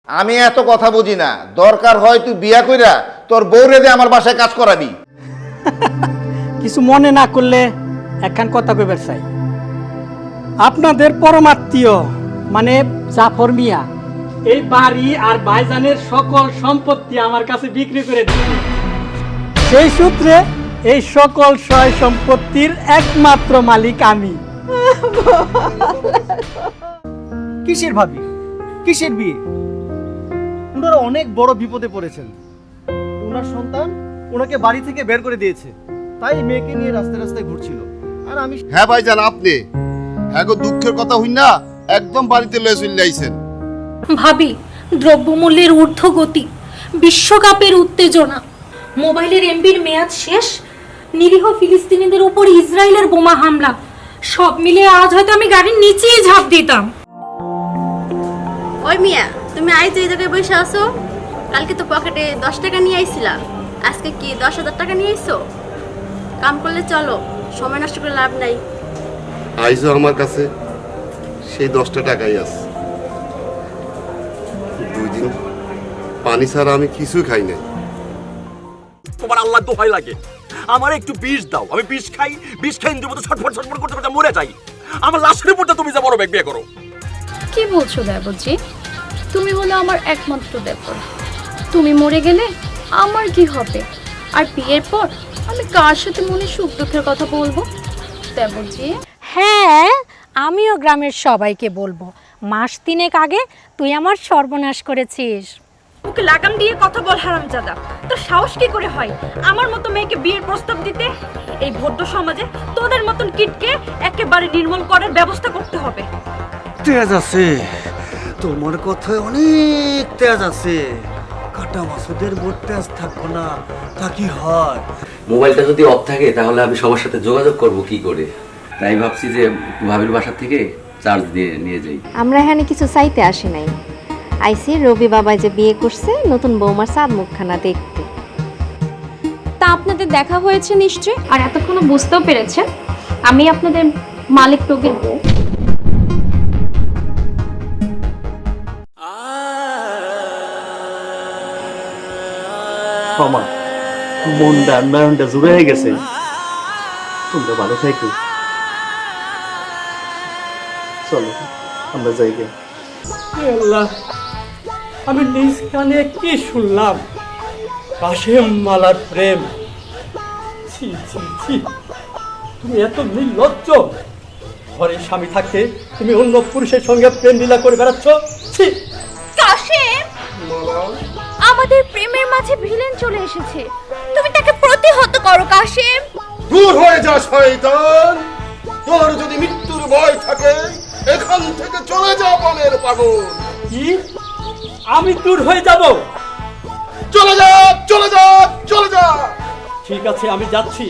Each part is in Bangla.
আমি এত কথা বুঝি না, দরকার হয় তুই বিয়া কইরা তোর বউরে দিয়ে আমার বাসায় কাজ করাবি। কিছু মনে না করলে একখান কথা কইবার চাই। আপনাদের পরমাত্মীয় মানে জাফর মিয়া এই বাড়ি আর ভাইজানের সকল সম্পত্তি আমার কাছে বিক্রি করে দিয়েছে। সেই সূত্রে এই সকল সয় সম্পত্তির একমাত্র মালিক আমি। কিসের ভাবি, কিসের বিয়ে? ওনারা অনেক বড় বিপদে পড়েছেন। ওনার সন্তান ওনাকে বাড়ি থেকে বের করে দিয়েছে, তাই মেয়েকে নিয়ে রাস্তায় রাস্তায় ঘুরছিল। আর আমি হ্যাঁ ভাইজান, আপনি হ্যাঁ দুঃখের কথা হই না একদম বাড়িতে লয়ে চলে আইছেন। ভাবি, দ্রব্যমূল্যের ঊর্ধ্বগতি, বিশ্বকাপের উত্তেজনা, মোবাইলের এমবির মেয়াদ শেষ, নিরীহ ফিলিস্তিনিদের উপর ইসরায়েলের বোমা হামলা, সব মিলে আজ হয়তো আমি গাড়ির নিচেই ঝাঁপ দিতাম। ওই মিয়া, তুমি আজ এই জায়গায় বসে আছো? কালকে তো পকেটে 10 টাকা নিয়ে আইছিলা, আজকে কি 10,000 টাকা নিয়ে আইছো? কাম করলে চলো, সময় নষ্ট করে লাভ নাই। আইজও আমার কাছে সেই 10টা টাকাই আছে। 2 দিন পানি ছাড়া আমি কিছুই খাই নাই। তোমার আল্লাহ দোহাই লাগে, আমার একটু বিষ দাও, আমি বিষ খাই, বিষ খাই নিজের মতো ছটফট ছটফট করতে করতে মরে যাই। আমার লাশের উপরটা তুমি যা বড় ব্যাগ বিয়ে করো। কি বলছো দেবজি? তুমি হলো আমার একমাত্র দেবর। তুমি মরে গেলে আমার কি হবে? আর বিয়ের পর আমি কার সাথে মনে সুখ দুঃখের কথা বলবো দেবজি? হ্যাঁ, আমিও গ্রামের সবাইকে বলবো, মাস 3 আগে তুই আমার সর্বনাশ করেছিস। ওকে লাগাম দিয়ে কথা বল হারামজাদা, তোর সাহস কি করে হয় আমার মতো মেয়েকে বিয়ের প্রস্তাব দিতে? এই ভদ্র সমাজে তোদের মতন কিটকে একেবারে নির্মূল করার ব্যবস্থা করতে হবে। তেজ আছে তোমার কথায়, অনেক তেজ আছে। কাটা মাসুদের বোধ তেজ থাকবো না, তা কি হয়? মোবাইলটা যদি অফ থাকে তাহলে আমি সবার সাথে যোগাযোগ করব কি করে, তাই ভাবছি যে ভাবির বাসা থেকে চার্জ দিয়ে নিয়ে যাই। আমরা এখানে কিছু চাইতে আসি নাই, আইসি রবি বাবা যে বিয়ে করছে নতুন বৌমার সাদ মুখখানা দেখতে। তা আপনাদের দেখা হয়েছে নিশ্চয়, আর এতক্ষণ বুঝতেও পেরেছেন আমি আপনাদের মালিক টুকির বউ। মামা, মনটা নয়নটা জুড়ে হয়ে গেছে। তোমরা ভালো থাকো, চলো আমরা যাই গে। আল্লাহ, আমি নিজ কানে কি শুনলাম? কাশেম মালার প্রেম! ছি ছি ছি, তুমি এত নির্লজ্জ! ঘরে স্বামী থাকতে তুমি অন্য পুরুষের সঙ্গে প্রেম লীলা করে বেড়াচ্ছ। ছি! কাশেম, আমাদের প্রেমের মাঝে ভিলেন চলে এসেছে, তুমি তাকে প্রতিহত করো কাশেম। দূর হয়ে যা শয়তান, তোর যদি মৃত্যুর ভয় থাকে এখান থেকে চলে যা বনের পাগল। কি? আমি দূর হয়ে যাব? চলে যা চলে যা চলে যা। ঠিক আছে, আমি যাচ্ছি,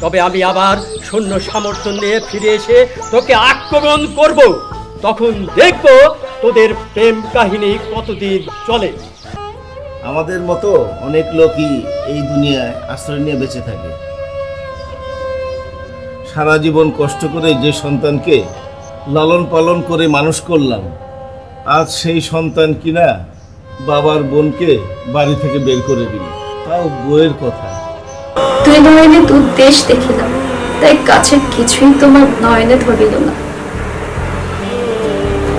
তবে আমি আবার সৈন্য সামর্থ্য নিয়ে ফিরে এসে তোকে আক্রমণ করব। তখন দেখব তোদের প্রেম কাহিনী কতদিন চলে। আমাদের মতো অনেক লোকই এই দুনিয়ায় আশ্রয় নিয়ে বেঁচে থাকে। সারা জীবন কষ্ট করে যে সন্তানকে লালন পালন করে মানুষ করলাম, আজ সেই সন্তান কিনা বাবার বোনকে বাড়ি থেকে বের করে দিল, তাও বইয়ের কথা। তুই নয়নে দূর দেশ দেখিলাম, তাই কাছের কিছুই তোমার নয়নে ধরিল না।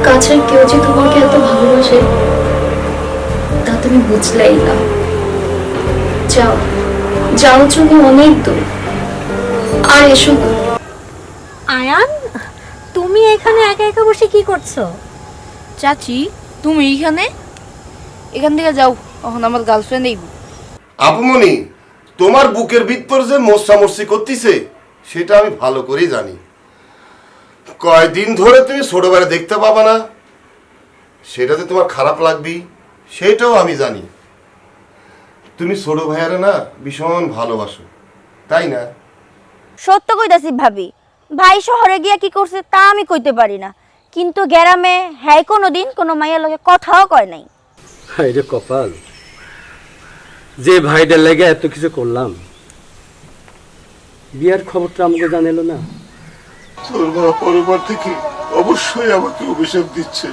কাছের কেউ যে তোমাকে এত ভালোবাসে তা তুমি বুঝলেই না। যাও যাও, চলে অনেক দূর, আর এসো না। আয়ান, তুমি এখানে একা একা বসে কি করছো? চাচি, তুমি এখান থেকে যাও, এখন আমার গার্লফ্রেন্ড এই। আপুমনি, তোমার বুকের ভিতর যে মোসামসি করতেছে সেটা আমি ভালো করেই জানি। কয়দিন ধরে তুমি ছোট ভাইরা দেখতে পাবা না, সেটাতে তোমার খারাপ লাগবে সেটাও আমি জানি। তুমি ছোট ভাইয়ারা না ভীষণ ভালোবাসো, তাই না? সত্য কইতাছি ভাবি, ভাই শহরে গিয়া কি করছে তা আমি কইতে পারি না, কিন্তু গ্রামে হ্যাঁ কোনোদিন কোনো মাইয়ার লগে কথাও কয় নাই। হায় রে কপাল, যে ভাইটার লেগে এত কিছু করলাম, বিয়ার খবরটা আমাকে জানালো না। তোর মা পরবার থেকে অবশ্যই আমাকে অভিশাপ দিচ্ছে।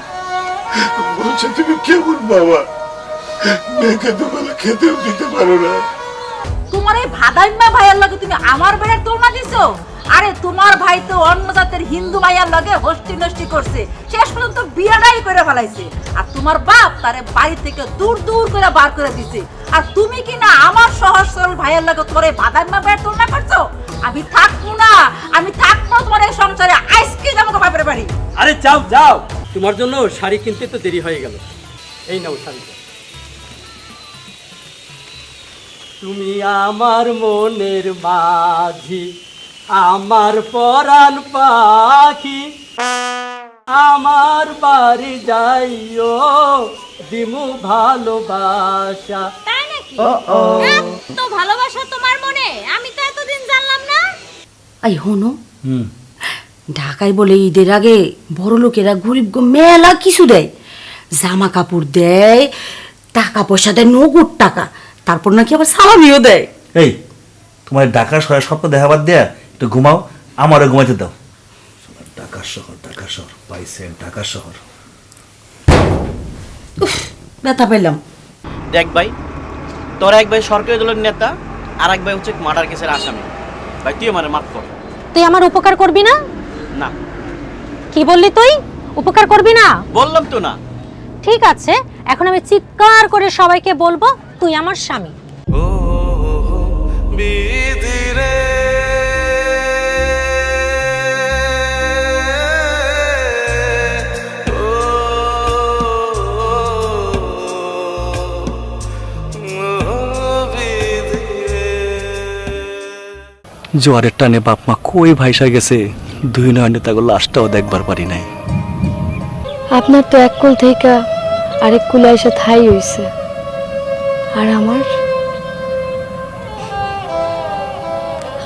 বলছে তুমি কেমন বাবা, মেয়েকে তো ভালো খেতেও দিতে পারো না। তোমার এই ভাদাইম্মা ভাইয়ের লগে তুমি আমার ভাইয়ের তুলনা দিছো? আরে তোমার ভাই তো অন্য জাতের হিন্দু ভাইয়ার লগে হস্তি নষ্টি করছে, শেষ পর্যন্ত বিয়েটাই করে ফেলাইছে। আর তোমার বাপ তারে বাড়ি থেকে দূর দূর করে বার করে দিছে। আর তুমি কি না আমার সহজ সরল ভাইয়ের লগে তোরে ভাদাইম্মা ভাইয়ের তুলনা করছো? আমি থাকবো না, আমি থাকবো তোমার এই সংসারে। আজকে যাবো তো বাপের বাড়ি। আরে যাও যাও, তোমার জন্য শাড়ি কিনতে তো দেরি হয়ে গেল। এই নাও শাড়িটা। তুমি আমার মনের মাঝি, আমার পরাণ পাখি, আমার বাড়ি যাইও দিমু ভালোবাসা। তাই নাকি? তো ভালোবাসা তোমার মনে, আমি তো এতদিন জানলাম না। আই হনো, ঢাকায় বলে ঈদের আগে বড় লোকেরা গরিব মেলা কিছু দেয়, জামা কাপড় দেয়, টাকা পয়সা দেয়, নগদ টাকা, তারপর নাকি আবার সালামিও দেয়। এই তোমার ঢাকা শহরের স্বপ্ন দেখাবার দেয়া, একটু ঘুমাও, আমারও ঘুমাইতে দাও। ঢাকা শহর পাইছেন, ঢাকা শহর। ব্যথা পেলাম। দেখ ভাই, তোর এক ভাই সরকারি দলের নেতা, আর এক ভাই হচ্ছে মার্ডার কেসের আসামি। ভাই তুই আমার মাফ কর। তুই আমার উপকার করবি না? না। কি বললি তুই? উপকার করবি না? বললাম তো না। ঠিক আছে, এখন আমি চিৎকার করে সবাইকে বলবো তুই আমার স্বামী। জোয়ারের টানে বাপ মা কই ভাইসা গেছে, দুই নয়নে তাকে লাশটাও দেখবার পারি নাই। আপনার তো এক কুল থেকে আরেক কুলে এসে থাই হইছে, আর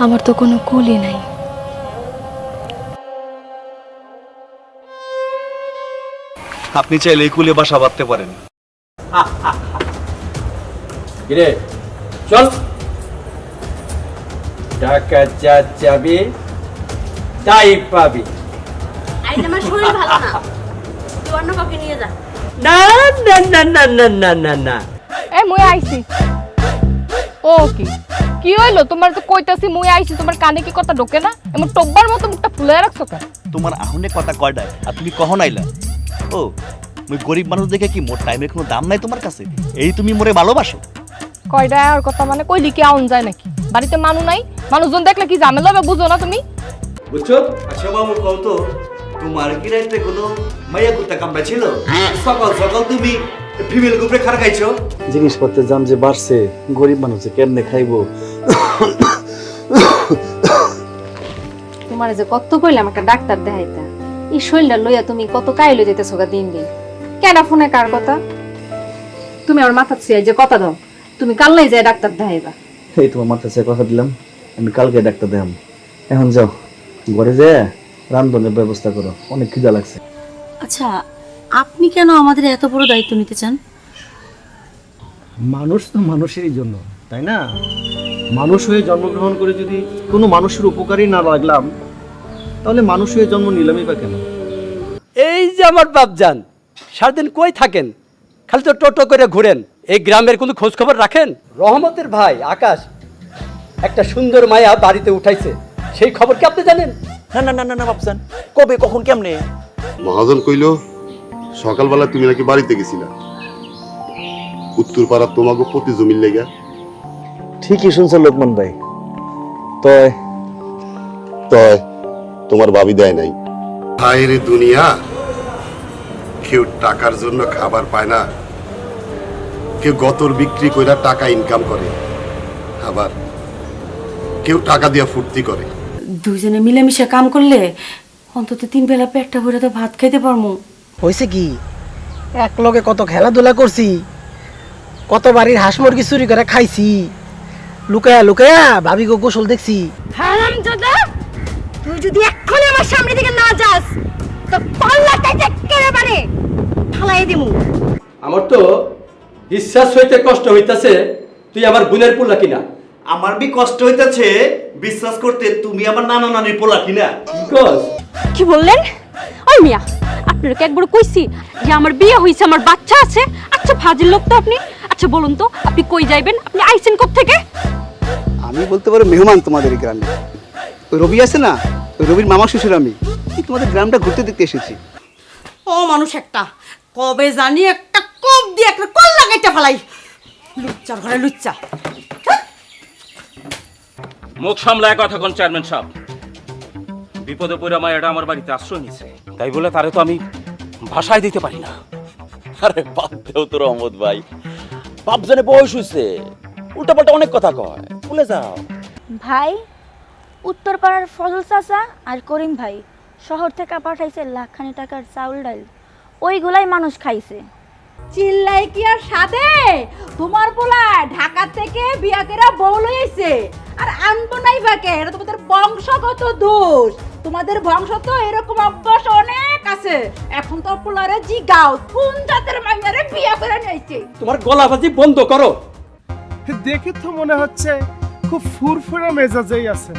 আমার তো কোনো কুলই নাই। আপনি চাইলে এই কুলে বাসা বাঁধতে পারেন। কিরে চল, ঢাকা যাবি তাই পাবি। আজ আমার শরীর ভালো না, তুই অন্য কাউকে নিয়ে যা। না না না না না না না না। এ মুই আইছি। ও কি হইলো? তোমার তো কইতাছি মুই আইছি, তোমার কানে কি কথা ঢোকে না? এমন টব্বার মতো মুখটা ফুলে রাখছো কেন? তোমার আহনে কথা কয়ডায়, আর তুমি কখন আইলা? ও মুই গরিব মানুষ দেখে কি মোর টাইমের কোনো দাম নাই তোমার কাছে? এই তুমি মোরে ভালোবাসো? কয়টা আর কথা মানে কইলি কি আউন যায় নাকি? বাড়িতে মানুষ নাই, মানুষজন দেখলে কি ঝামেলা হবে বুঝো না তুমি? বুঝছো? আচ্ছা বাবু কও তো, তোমার কি রাইতে কোনো মাইয়া কুত্তা কামড়া ছিল? সকাল সকাল তুমি ফিমেল গ্রুপে খার খাইছো? জিনিসপত্রের দাম যে বাড়ছে, গরিব মানুষে কেমনে খাইবো? তোমার যে কত কইলাম একটা ডাক্তার দেখাইতা, এই শরীরটা লইয়া তুমি কত কাইলে যেতেছো গা দিন দিন। কেডা ফোনে কার কথা? তুমি আমার মাথা ছুঁয়ে যে কথা দাও, তুমি কাললাই যায় ডাক্তার দেখাইবা। এই তোমার মাথার সাথে কথা দিলাম, আমি কালকে ডাক্তার দেখাম। এখন যাও ঘরে যে রান্ধনের ব্যবস্থা করো, অনেক খিদা লাগছে। আচ্ছা, আপনি কেন আমাদের এত বড় দায়িত্ব নিতে চান? মানুষ তো মানুষেরই জন্য, তাই না? মানুষ হয়ে জন্মগ্রহণ করে যদি কোনো মানুষের উপকারই না লাগলাম, তাহলে মানুষ হয়ে জন্ম নিলামই বা কেন? এই যে আমার বাপজান, সারাদিন কই থাকেন? খালি তো টোটো করে ঘুরেন, এই গ্রামের কোনো খোঁজ খবর রাখেন? রহমতের ভাই আকাশ একটা সুন্দর মায়া বাড়িতে উঠাইছে, সেই খবর কি আপনি জানেন? না না না না না বাপজান, কবে কখন কেমনে? মহাজন কইল সকালবেলা তুমি নাকি বাড়িতে গেছিলা, উত্তর পাড়ার তোমাকে প্রতি জমির লেগা। ঠিকই শুনছে লোকমান ভাই। তয় তোমার ভাবি দেয় নাই? হায় রে দুনিয়া, কেউ টাকার জন্য খাবার পায় না, কেউ গতর বিক্রি কইরা টাকা ইনকাম করে, আবার কেউ টাকা দিয়া ফুর্তি করে। দুজনে মিলেমিশে কাম করলে অন্তত 3 বেলা পেটটা ভরে তো ভাত খাইতে পারমু। হয়েছে কি, এক লগে কত খেলাধুলা করছি, কত বাড়ির হাঁস মুরগি চুরি করে খাইছি, লুকায়া লুকায়া ভাবি গো গোসল দেখছি। হারামজাদা, তুই যদি এক্ষুনি আমার সামনে থেকে না যাস তো পাল্লাটা একেবারে ফালাই দিমু। আমার তো বিশ্বাস হইতে কষ্ট হইতাছে তুই আমার বোনের পোলা কিনা। আমার বি কষ্ট হইতাছে বিশ্বাস করতে তুমি আমার নানা নানির পোলা কিনা। কি কস? কি বললেন? ওই মিয়া, আপনার কি একবার কইছি যে আমার বিয়ে হইছে, আমার বাচ্চা আছে? আচ্ছা ফাজিল লোক তো আপনি। আচ্ছা বলুন তো আপনি কই যাইবেন? আপনি আইছেন কোথা থেকে? আমি বলতে পারো মেহমান তোমাদের গ্রামে। ওই রবি আছে না, ওই রবির মামা শ্বশুর আমি। তোমাদের গ্রামটা ঘুরতে দেখতে এসেছি। ও মানুষ একটা, কবে জানি একটা কোপ দিয়ে একটা কল লাগাইতে ফেলাই। লুচ্চার ঘরে লুচ্চা। মুখ সামলায় কথা কোন চেয়ারম্যান সাহেব। বিপদে পড়ে মায়েরা আমার বাড়িতে আশ্রয় নিছে, তাই বলে তারে তো আমি ভাষায় দিতে পারি না। আরে বাদ দেও তো রহমত ভাই, বাপ জানে বয়স হইছে, উল্টাপাল্টা অনেক কথা কয়, ভুলে যাও। ভাই, উত্তরপাড়ার ফজল চাচা আর করিম ভাই শহর থেকে পাঠাইছে লাখখানি টাকার চাউল ডাল, ওইগুলাই মানুষ খাইছে। চিল্লাই কি আর সাদে? তোমার পোলা ঢাকা থেকে বিয়া করে বউ লইছে, আর আনবো নাই বাকে। এটা তোমাদের বংশগত দোষ। তোমাদের বংশ তো এরকম অভ্যাস অনেক আছে। এখন তো পোলারে জিগাও কোন জাতের মাইয়ারে বিয়া করে নিয়েছে। তোমার গলাবাজি বন্ধ করো। দেখে তো মনে হচ্ছে খুব ফুরফুরে মেজাজেই আছেন।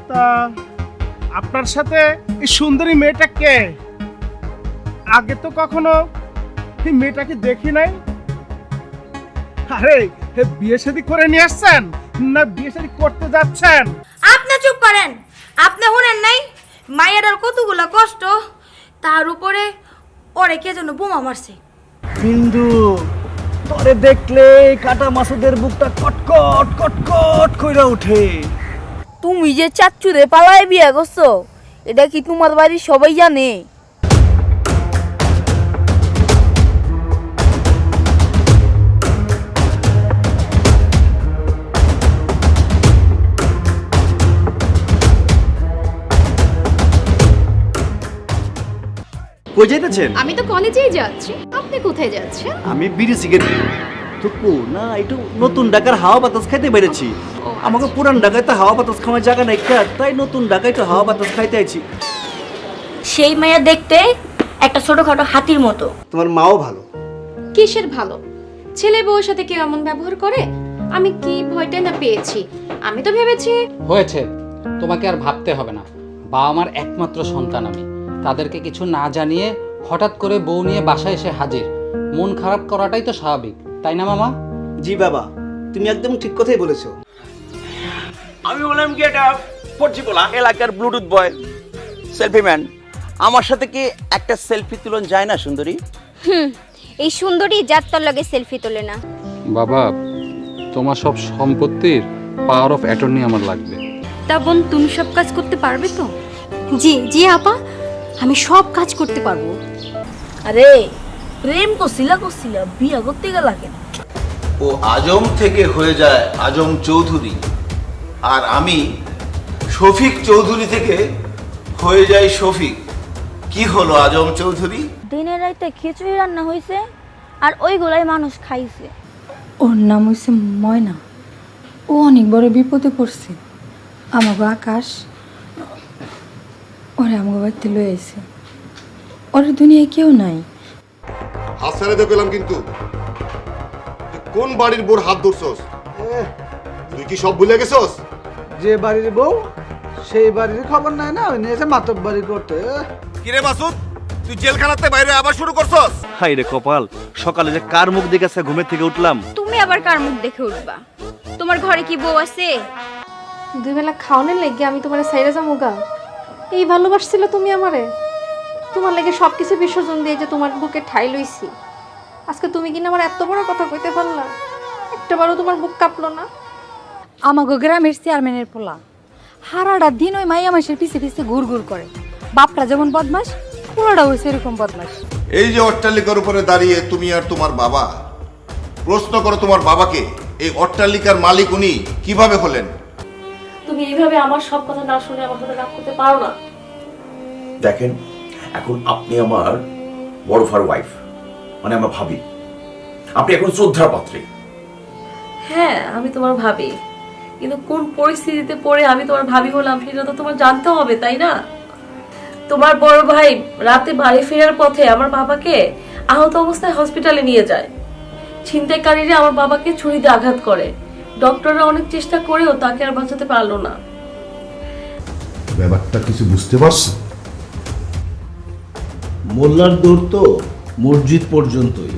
তা আপনার সাথে এই সুন্দরী মেয়েটা কে? আগে তো কখনো এই মেয়েটাকে দেখি নাই। আরে বিয়ে শাদী করে নিয়ে আসছেন না বিয়ে শাদী করতে যাচ্ছেন? আপনি চুপ করেন। আপনি শুনেন নাই মায়েরার কতগুলো কষ্ট, তার উপরে ওরে কে যেন বোমা মারছে। বিন্দু, তোরে দেখলে কাটা মাসুদের বুকটা কটকট কটকট কইরা ওঠে। তুমি যে চাচ্চুরে পালায় বিয়া করছো, এটা কি তোমার বাড়ির সবাই জানে? কই যাইতেছেন? আমি তো কলেজেই যাচ্ছি, আপনি কোথায় যাচ্ছেন? আমি বিড়ি সিগারেট থুকু না, একটু নতুন ঢাকার হাওয়া বাতাস খাইতে বেড়েছি। আমাকে পুরান ঢাকায় তো হাওয়া বাতাস খাওয়ার জায়গা নাই, তাই নতুন ঢাকায় তো হাওয়া বাতাস খাইতে আইছি। সেই মায়া দেখতে একটা ছোটখাটো হাতির মতো। তোমার মাও ভালো। কিসের ভালো? ছেলে বউর সাথে কেউ এমন ব্যবহার করে? আমি কি ভয়টা না পেয়েছি? আমি তো ভেবেছি হয়েছে, তোমাকে আর ভাবতে হবে না। বাবা আমার একমাত্র সন্তান আমি, তাদেরকে কিছু না জানিয়ে হঠাৎ করে বউ নিয়ে বাসায় এসে হাজির। মন খারাপ করাটাই তো স্বাভাবিক, তাই না মামা? জি বাবা, তুমি একদম ঠিক কথাই বলেছো। আমি বললাম কি এটা পড়ছি বলা এলাকার ব্লুটুথ বয়, সেলফি ম্যান, আমার সাথে কি একটা সেলফি তুলন যায় না সুন্দরী? এই সুন্দরী যার তোর লাগে সেলফি তোলে না। বাবা, তোমার সব সম্পত্তির পাওয়ার অফ অ্যাটর্নি আমার লাগবে। তা বোন, তুমি সব কাজ করতে পারবে তো? জি জি আপা, আমি সব কাজ করতে পারবো। আরে প্রেম করছিলা বিয়া করতে গেলা কেন? ও আজম থেকে হয়ে যায় আজম চৌধুরী, আর আমি শফিক চৌধুরী থেকে হয়ে যাই শফিক। কি হলো আজম চৌধুরী? দিনের রাইতে খিচুড়ি রান্না হয়েছে আর ওইগুলাই মানুষ খাইছে। ওর নাম হয়েছে ময়না। ও অনেক বড় বিপদে পড়ছে। আমাকে আকাশ ওরে আমাকে বাড়িতে লয়ে আইছে। ওর দুনিয়ায় কেউ নাই। হাত ছেড়ে দিয়ে পেলাম কিন্তু কোন বাড়ির বোর হাত ধরছস? তুই কি সব ভুলে গেছস? যে বাড়ির বউ সেই বাড়ির খবর নাই না, ওই নিয়েছে মাতব বাড়ি করতে। কিরে মাসুদ, তুই জেলখানাতে বাইরে আবার শুরু করছস? হাই রে কপাল, সকালে যে কার মুখ দেখেছে ঘুমের থেকে উঠলাম। তুমি আবার কার মুখ দেখে উঠবা? তোমার ঘরে কি বউ আছে? দুই বেলা খাওয়ানোর লেগে আমি তোমার সাইরা যামুগা? এই ভালোবাসছিল তুমি আমারে? তোমার লেগে সবকিছু বিসর্জন দিয়ে যে তোমার বুকে ঠাই লইছি, আজকে তুমি কিনা আমার এত বড় কথা কইতে পারলা? একটাবারও তোমার বুক কাঁপলো না? আমাগো গ্রামের চেয়ারম্যানের পোলা হারাটা দিন ওই মাইয়া মাসের পিছে পিছে ঘুর ঘুর করে। বাপটা যেমন বদমাস, পোলাটাও সেরকম বদমাস। এই যে অট্টালিকার উপরে দাঁড়িয়ে তুমি আর তোমার বাবা, প্রশ্ন করো তোমার বাবাকে, এই অট্টালিকার মালিক উনি কিভাবে হলেন? তুমি এইভাবে আমার সব কথা না শুনে আমার সাথে রাগ করতে পারো না। দেখেন, এখন আপনি আমার বড় ফার ওয়াইফ, মানে আমার ভাবি। আপনি এখন শ্রদ্ধার পাত্রী। হ্যাঁ, আমি তোমার ভাবি, কিন্তু কোন পরিস্থিতিতে পড়ে আমি তোমার ভাবি হলাম সেটা তো তোমার জানতে হবে, তাই না? তোমার বড় ভাই রাতে বাড়ি ফেরার পথে আমার বাবাকে আহত অবস্থায় হসপিটালে নিয়ে যায়। ছিনতাইকারীরা আমার বাবাকে ছুরি দিয়ে আঘাত করে। ডক্টররা অনেক চেষ্টা করেও তাকে আর বাঁচাতে পারলো না। ব্যাপারটা কিছু বুঝতে পারছো? মোল্লার দৌড় তো মসজিদ পর্যন্তই।